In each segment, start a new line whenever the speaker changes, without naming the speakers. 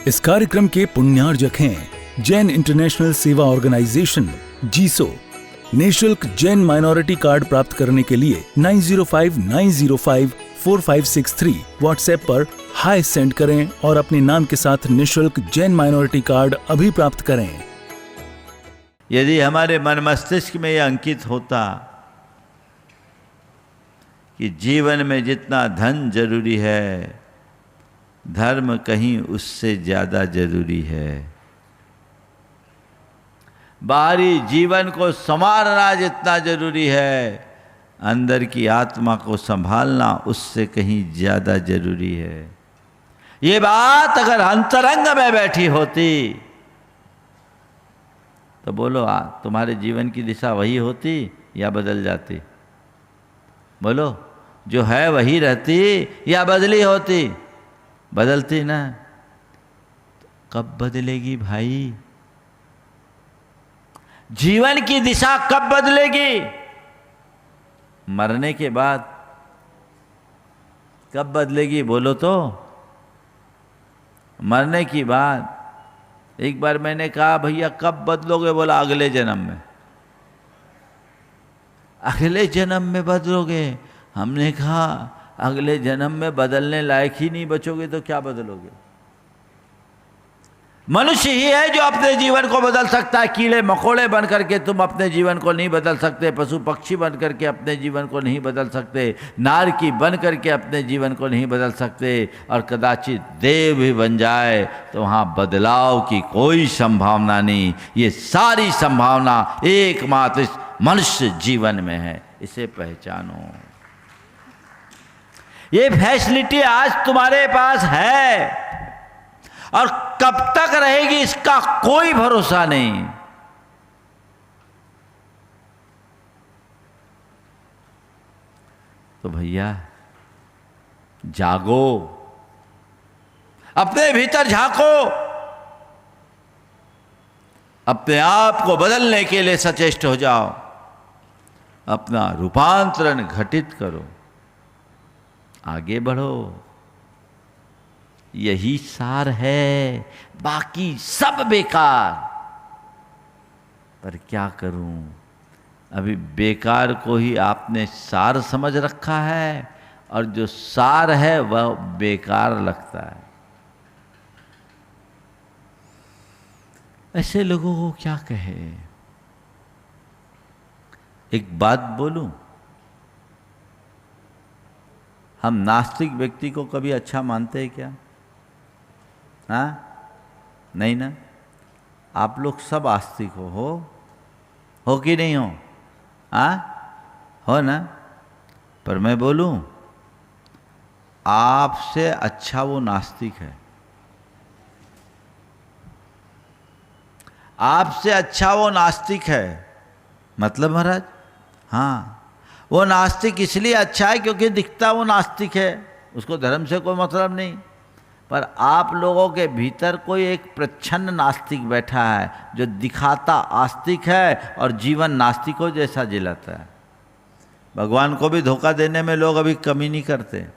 इस कार्यक्रम के पुण्यार्जक हैं जैन इंटरनेशनल सेवा ऑर्गेनाइजेशन जीसो। निःशुल्क जैन माइनॉरिटी कार्ड प्राप्त करने के लिए 9059054563 व्हाट्सएप पर हाय सेंड करें और अपने नाम के साथ निःशुल्क जैन माइनॉरिटी कार्ड अभी प्राप्त करें।
यदि हमारे मन मस्तिष्क में यह अंकित होता कि जीवन में जितना धन जरूरी है, धर्म कहीं उससे ज्यादा जरूरी है। बाहरी जीवन को संवारना जितना जरूरी है, अंदर की आत्मा को संभालना उससे कहीं ज्यादा जरूरी है। ये बात अगर अंतरंग में बैठी होती तो बोलो तुम्हारे जीवन की दिशा वही होती या बदल जाती? बोलो, जो है वही रहती या बदली होती? बदलती ना। कब बदलेगी भाई? जीवन की दिशा कब बदलेगी? मरने के बाद। कब बदलेगी बोलो तो? मरने की बाद। एक बार मैंने कहा भैया कब बदलोगे? बोला अगले जन्म में। अगले जन्म में बदलोगे? हमने कहा अगले जन्म में बदलने लायक ही नहीं बचोगे तो क्या बदलोगे? मनुष्य ही है जो अपने जीवन को बदल सकता है। कीड़े मकोड़े बन करके तुम अपने जीवन को नहीं बदल सकते। पशु पक्षी बन करके अपने जीवन को नहीं बदल सकते। नारकी बन करके अपने जीवन को नहीं बदल सकते। और कदाचित देव भी बन जाए तो वहाँ बदलाव की कोई संभावना नहीं। ये सारी संभावना एकमात्र इस मनुष्य जीवन में है। इसे पहचानो। ये फैसिलिटी आज तुम्हारे पास है और कब तक रहेगी इसका कोई भरोसा नहीं। तो भैया जागो, अपने भीतर झांको, अपने आप को बदलने के लिए सचेष्ट हो जाओ, अपना रूपांतरण घटित करो, आगे बढ़ो। यही सार है, बाकी सब बेकार। पर क्या करूं, अभी बेकार को ही आपने सार समझ रखा है और जो सार है वह बेकार लगता है। ऐसे लोगों को क्या कहे? एक बात बोलूं, हम नास्तिक व्यक्ति को कभी अच्छा मानते हैं क्या? हाँ, नहीं ना। आप लोग सब आस्तिक हो कि नहीं हो? हाँ, हो ना। पर मैं बोलूं, आपसे अच्छा वो नास्तिक है। आपसे अच्छा वो नास्तिक है। मतलब महाराज? हाँ, वो नास्तिक इसलिए अच्छा है क्योंकि दिखता वो नास्तिक है, उसको धर्म से कोई मतलब नहीं। पर आप लोगों के भीतर कोई एक प्रच्छन्न नास्तिक बैठा है जो दिखाता आस्तिक है और जीवन नास्तिकों जैसा जिलाता है। भगवान को भी धोखा देने में लोग अभी कमी नहीं करते।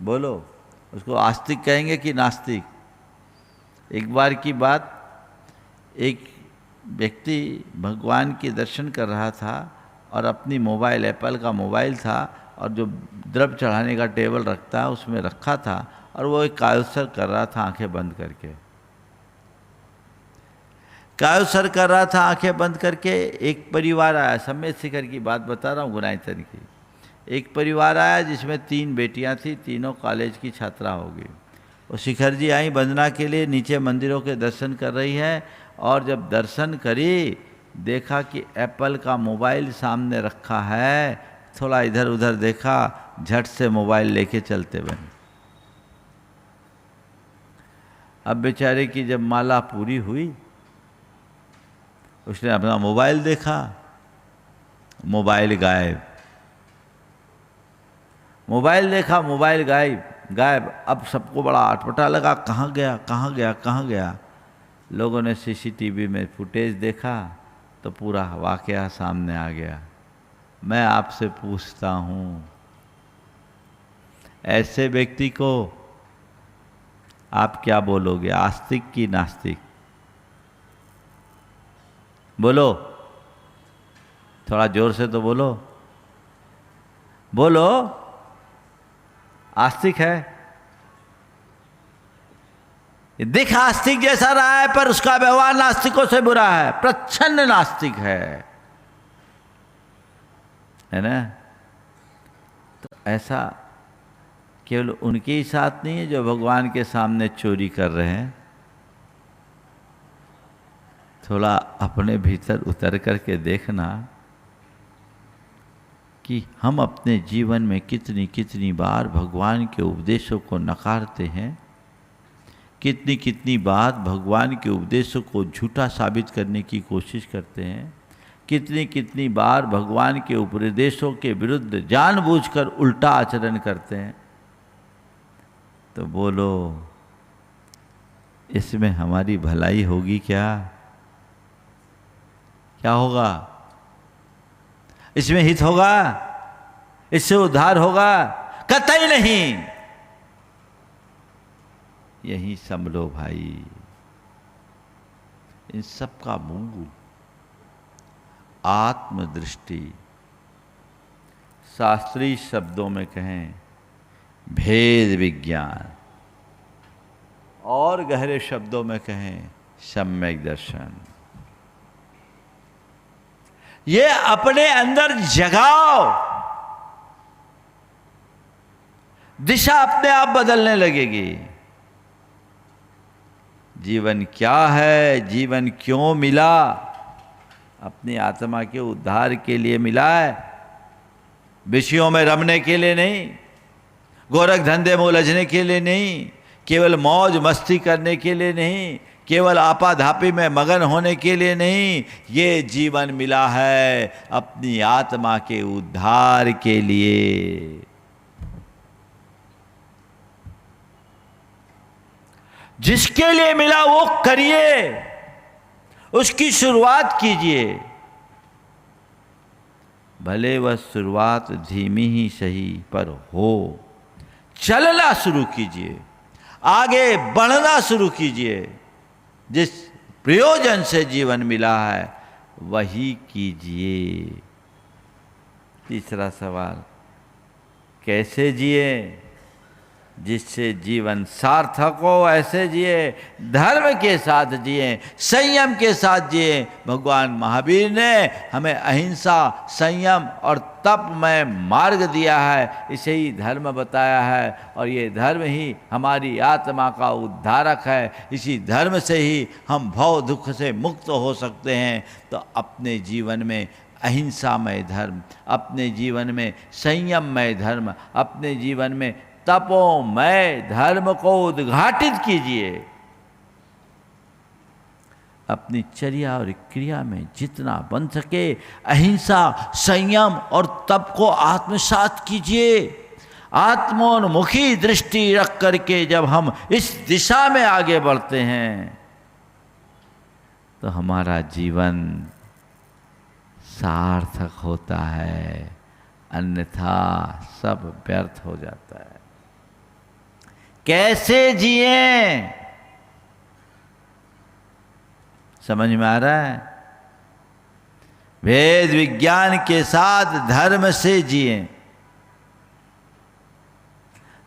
बोलो, उसको आस्तिक कहेंगे कि नास्तिक? एक बार की बात, एक व्यक्ति भगवान के दर्शन कर रहा था और अपनी मोबाइल, एप्पल का मोबाइल था और जो द्रव्य चढ़ाने का टेबल रखता है उसमें रखा था और वो एक कायोत्सर्ग कर रहा था आंखें बंद करके। कायोत्सर्ग कर रहा था आंखें बंद करके। एक परिवार आया, सम्यक शिखर की बात बता रहा हूँ, गुनाइतन की। एक परिवार आया जिसमें 3 बेटियां थी, तीनों कॉलेज की छात्रा होगी। वो शिखर जी आई वंदना के लिए, नीचे मंदिरों के दर्शन कर रही है और जब दर्शन करी देखा कि एप्पल का मोबाइल सामने रखा है। थोड़ा इधर उधर देखा, झट से मोबाइल लेके चलते बने। अब बेचारे की जब माला पूरी हुई, उसने अपना मोबाइल देखा, मोबाइल गायब। मोबाइल देखा, मोबाइल गायब। अब सबको बड़ा अटपटा लगा, कहाँ गया कहाँ गया कहाँ गया। लोगों ने सीसीटीवी में फुटेज देखा तो पूरा वाकया सामने आ गया। मैं आपसे पूछता हूँ, ऐसे व्यक्ति को आप क्या बोलोगे, आस्तिक की नास्तिक? बोलो, थोड़ा जोर से तो बोलो, बोलो। आस्तिक है, दिख आस्तिक जैसा रहा है पर उसका व्यवहार नास्तिकों से बुरा है, प्रच्छन्न नास्तिक है ना? तो ऐसा केवल उनके ही साथ नहीं है जो भगवान के सामने चोरी कर रहे हैं। थोड़ा अपने भीतर उतर करके देखना कि हम अपने जीवन में कितनी कितनी बार भगवान के उपदेशों को नकारते हैं, कितनी कितनी बार भगवान के उपदेशों को झूठा साबित करने की कोशिश करते हैं, कितनी कितनी बार भगवान के उपदेशों के विरुद्ध जानबूझकर उल्टा आचरण करते हैं। तो बोलो, इसमें हमारी भलाई होगी क्या? क्या होगा? इसमें हित होगा? इससे उद्धार होगा? कतई नहीं। यही संभलो भाई। इन सब का मूल आत्मदृष्टि, शास्त्रीय शब्दों में कहें भेद विज्ञान, और गहरे शब्दों में कहें सम्यक दर्शन। ये अपने अंदर जगाओ, दिशा अपने आप बदलने लगेगी। जीवन क्या है, जीवन क्यों मिला? अपनी आत्मा के उद्धार के लिए मिला है, विषयों में रमने के लिए नहीं, गोरख धंधे में उलझने के लिए नहीं, केवल मौज मस्ती करने के लिए नहीं, केवल आपाधापी में मगन होने के लिए नहीं। ये जीवन मिला है अपनी आत्मा के उद्धार के लिए। जिसके लिए मिला वो करिए, उसकी शुरुआत कीजिए, भले वह शुरुआत धीमी ही सही पर हो। चलना शुरू कीजिए, आगे बढ़ना शुरू कीजिए। जिस प्रयोजन से जीवन मिला है वही कीजिए। तीसरा सवाल, कैसे जिए? जिससे जीवन सार्थक हो ऐसे जिए, धर्म के साथ जिए, संयम के साथ जिए। भगवान महावीर ने हमें अहिंसा, संयम और तपमय मार्ग दिया है, इसे ही धर्म बताया है, और ये धर्म ही हमारी आत्मा का उद्धारक है। इसी धर्म से ही हम भव दुख से मुक्त हो सकते हैं। तो अपने जीवन में अहिंसामय धर्म, अपने जीवन में संयममय धर्म, अपने जीवन में तपोमय धर्म को उद्घाटित कीजिए। अपनी चर्या और क्रिया में जितना बन सके अहिंसा, संयम और तप को आत्मसात कीजिए। आत्मोन्मुखी दृष्टि रख करके जब हम इस दिशा में आगे बढ़ते हैं तो हमारा जीवन सार्थक होता है, अन्यथा सब व्यर्थ हो जाता है। कैसे जिए? समझ में आ रहा है? वेद विज्ञान के साथ धर्म से जिए,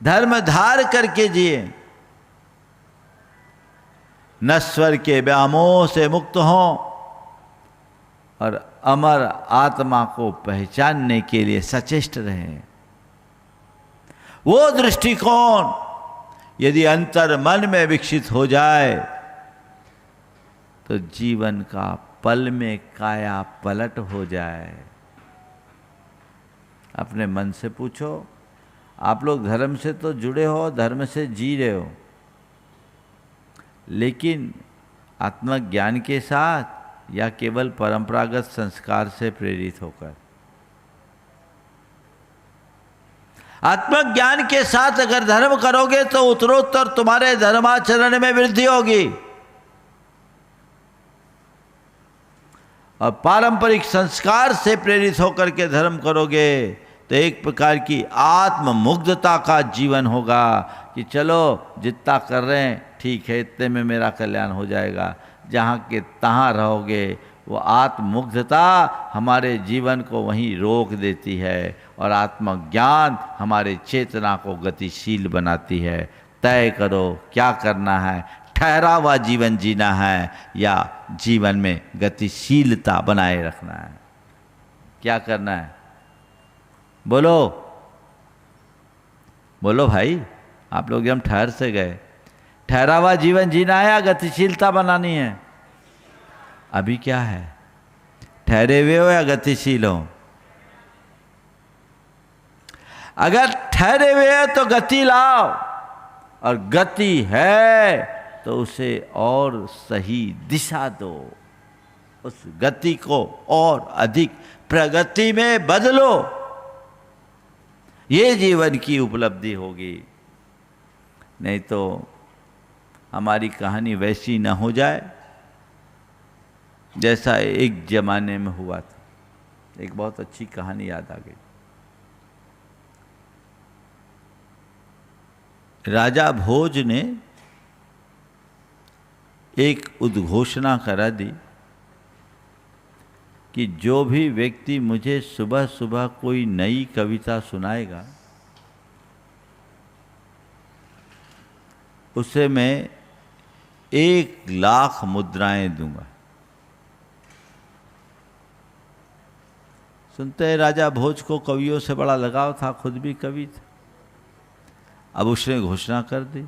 धर्म धार करके जिए, नश्वर के व्यामोह से मुक्त हों और अमर आत्मा को पहचानने के लिए सचेष्ट रहें। वो दृष्टिकोण यदि अंतर मन में विकसित हो जाए तो जीवन का पल में काया पलट हो जाए। अपने मन से पूछो, आप लोग धर्म से तो जुड़े हो, धर्म से जी रहे हो, लेकिन आत्मज्ञान के साथ या केवल परंपरागत संस्कार से प्रेरित होकर? आत्मज्ञान के साथ अगर धर्म करोगे तो उत्तरोत्तर तुम्हारे धर्माचरण में वृद्धि होगी, और पारंपरिक संस्कार से प्रेरित होकर के धर्म करोगे तो एक प्रकार की आत्ममुग्धता का जीवन होगा कि चलो जितना कर रहे हैं ठीक है, इतने में मेरा कल्याण हो जाएगा। जहाँ के तहाँ रहोगे, वो आत्ममुग्धता हमारे जीवन को वहीं रोक देती है और आत्मज्ञान हमारे चेतना को गतिशील बनाती है। तय करो क्या करना है, ठहरा हुआ जीवन जीना है या जीवन में गतिशीलता बनाए रखना है। क्या करना है, बोलो बोलो भाई। आप लोग एकदम ठहर से गए। ठहरा हुआ जीवन जीना है या गतिशीलता बनानी है? अभी क्या है, ठहरे हुए हो या गतिशील हो? अगर ठहरे हुए हो तो गति लाओ, और गति है तो उसे और सही दिशा दो, उस गति को और अधिक प्रगति में बदलो। ये जीवन की उपलब्धि होगी। नहीं तो हमारी कहानी वैसी न हो जाए जैसा एक जमाने में हुआ था। एक बहुत अच्छी कहानी याद आ गई। राजा भोज ने एक उद्घोषणा करा दी कि जो भी व्यक्ति मुझे सुबह सुबह कोई नई कविता सुनाएगा उसे मैं 1,00,000 मुद्राएं दूंगा। सुनते हैं राजा भोज को कवियों से बड़ा लगाव था, खुद भी कवि था। अब उसने घोषणा कर दी,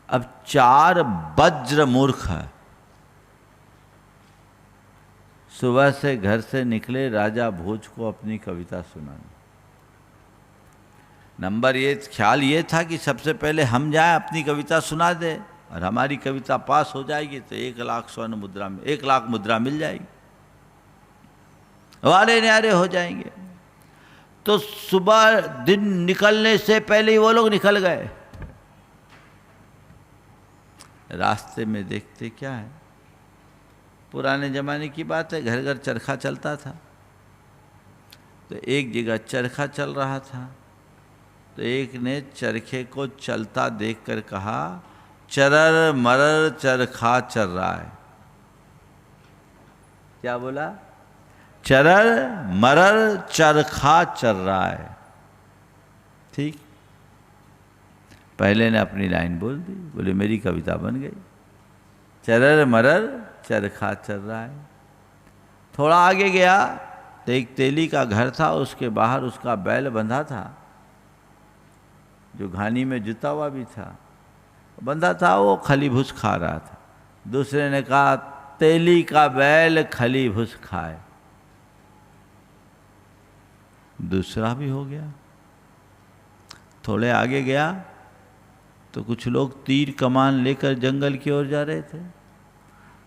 अब 4 वज्र मूर्ख सुबह से घर से निकले राजा भोज को अपनी कविता सुनाने। नंबर ये ख्याल ये था कि सबसे पहले हम जाएं, अपनी कविता सुना दे, और हमारी कविता पास हो जाएगी तो 1,00,000 स्वर्ण मुद्रा में 1,00,000 मुद्रा मिल जाएगी, वारे न्यारे हो जाएंगे। तो सुबह दिन निकलने से पहले ही वो लोग निकल गए। रास्ते में देखते क्या है, पुराने जमाने की बात है, घर घर चरखा चलता था। तो एक जगह चरखा चल रहा था, तो एक ने चरखे को चलता देखकर कहा, चरर मरर चरखा चल रहा है। क्या बोला? चरर मरर चरखा चल रहा है। ठीक, पहले ने अपनी लाइन बोल दी, बोले मेरी कविता बन गई, चरर मरर चरखा चल रहा है। थोड़ा आगे गया तो एक तेली का घर था, उसके बाहर उसका बैल बंधा था, जो घानी में जुता हुआ भी था, बंधा था, वो खली भूस खा रहा था। दूसरे ने कहा, तेली का बैल खली भूस खाए। दूसरा भी हो गया। थोड़े आगे गया तो कुछ लोग तीर कमान लेकर जंगल की ओर जा रहे थे,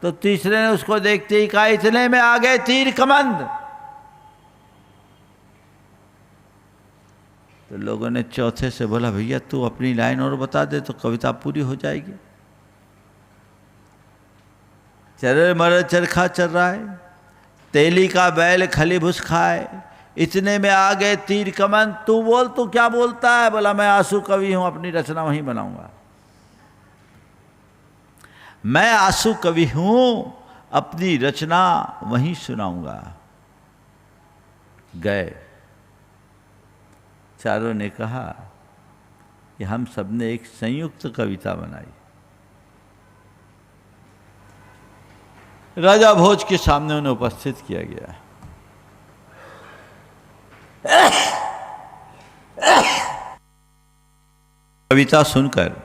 तो तीसरे ने उसको देखते ही कहा, इतने में आ गए तीर कमंद। तो लोगों ने चौथे से बोला, भैया तू अपनी लाइन और बता दे तो कविता पूरी हो जाएगी। चरर मरर चरखा चल रहा है, तेली का बैल खली भूस खाए, इतने में आ गए तीर कमन। तू बोल, तू क्या बोलता है? बोला मैं आंसू कवि हूं, अपनी रचना वहीं बनाऊंगा। मैं आंसू कवि हूं, अपनी रचना वहीं सुनाऊंगा। गए। चारों ने कहा कि हम सबने एक संयुक्त कविता बनाई। राजा भोज के सामने उन्हें उपस्थित किया गया। कविता सुनकर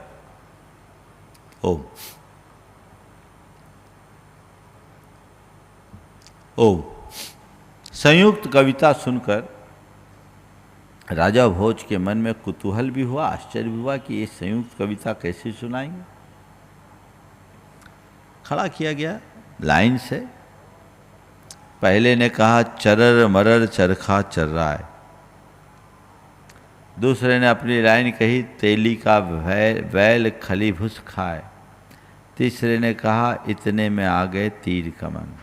संयुक्त कविता सुनकर राजा भोज के मन में कुतूहल भी हुआ, आश्चर्य भी हुआ कि ये संयुक्त कविता कैसे सुनाएंगे। खड़ा किया गया लाइन से। पहले ने कहा, चरर मरर चरखा चल रहा है। दूसरे ने अपनी लाइन कही, तेली का बैल खली भूस खाए। तीसरे ने कहा, इतने में आ गए तीर कमन।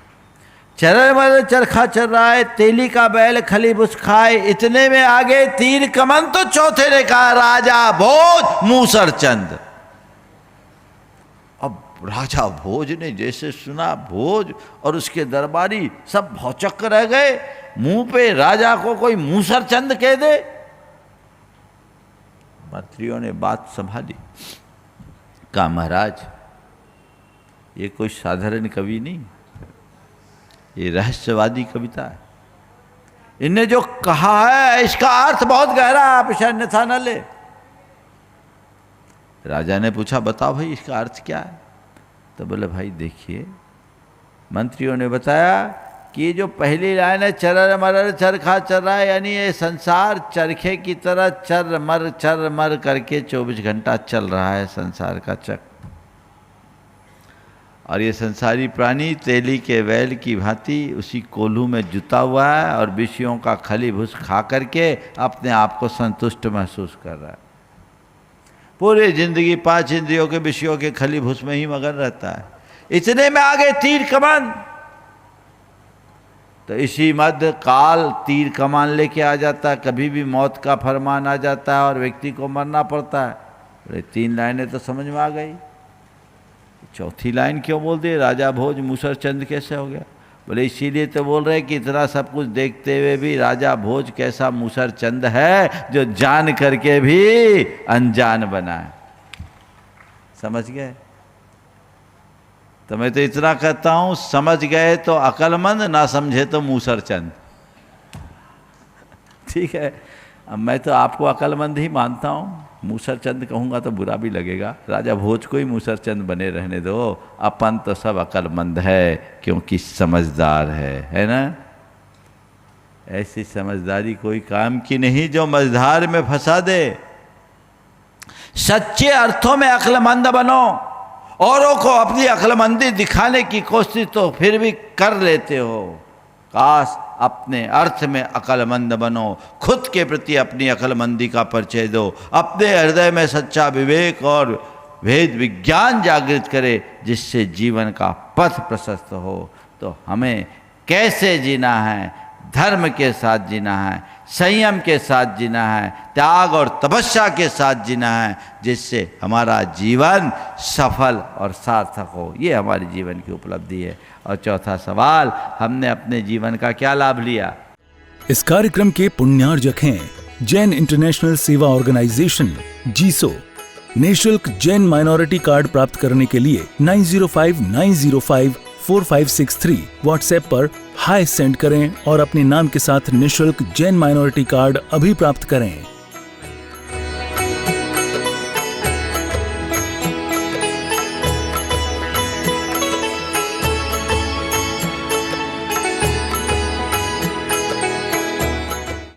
चरर मरर चरखा चल रहा है, तेली का बैल खली भुस खाए, इतने में आगे तीर कमन तो चौथे ने कहा राजा भोज मूसर चंद। अब राजा भोज ने जैसे सुना, भोज और उसके दरबारी सब भौचक्क रह गए। मुंह पे राजा को कोई मूसर चंद कह दे। मंत्रियों ने बात संभाली, कहा महाराज ये कोई साधारण कवि नहीं, ये रहस्यवादी कविता है। इनने जो कहा है इसका अर्थ बहुत गहरा है, आप इसे अन्यथा न ले। राजा ने पूछा बताओ भाई इसका अर्थ क्या है? तो बोले भाई देखिए, मंत्रियों ने बताया कि ये जो पहली लाइन है चरर मरर चरखा चर रहा है, यानी ये संसार चरखे की तरह चर मर करके 24 घंटा चल रहा है संसार का चक्र। और ये संसारी प्राणी तेली के बैल की भांति उसी कोल्हू में जुता हुआ है और विषयों का खली भूस खा करके अपने आप को संतुष्ट महसूस कर रहा है। पूरी जिंदगी 5 इंद्रियों के विषयों के खली भूस में ही मगन रहता है। इतने में आगे तीर कमान, तो इसी मध्य काल तीर कमान लेके आ जाता है, कभी भी मौत का फरमान आ जाता है और व्यक्ति को मरना पड़ता है। बोले 3 लाइनें तो समझ में आ गई, चौथी लाइन क्यों बोल दिए? राजा भोज मूसर चंद कैसे हो गया? बोले इसीलिए तो बोल रहे कि इतना सब कुछ देखते हुए भी राजा भोज कैसा मूसर चंद है जो जान करके भी अनजान बना है। समझ गए? तो मैं तो इतना कहता हूं, समझ गए तो अक्लमंद, ना समझे तो मूसर चंद। ठीक है, अब मैं तो आपको अक्लमंद ही मानता हूं, मूसर चंद कहूँगा तो बुरा भी लगेगा। राजा भोज को ही मूसर चंद बने रहने दो, अपन तो सब अक्लमंद है क्योंकि समझदार है ना। ऐसी समझदारी कोई काम की नहीं जो मझधार में फंसा दे। सच्चे अर्थों में अक्लमंद बनो, औरों को अपनी अक्लमंदी दिखाने की कोशिश तो फिर भी कर लेते हो। काश अपने अर्थ में अक्लमंद बनो, खुद के प्रति अपनी अक्लमंदी का परिचय दो, अपने हृदय में सच्चा विवेक और भेद विज्ञान जागृत करे, जिससे जीवन का पथ प्रशस्त हो। तो हमें कैसे जीना है? धर्म के साथ जीना है, संयम के साथ जीना है, त्याग और तपस्या के साथ जीना है, जिससे हमारा जीवन सफल और सार्थक हो। ये हमारी जीवन की उपलब्धि है। और चौथा सवाल, हमने अपने जीवन का क्या लाभ लिया?
इस कार्यक्रम के पुण्यार्जक हैं जैन इंटरनेशनल सेवा ऑर्गेनाइजेशन जीसो। निःशुल्क जैन माइनॉरिटी कार्ड प्राप्त करने के लिए 9059054563 व्हाट्सएप पर हाय सेंड करें और अपने नाम के साथ निःशुल्क जैन माइनॉरिटी कार्ड अभी प्राप्त करें।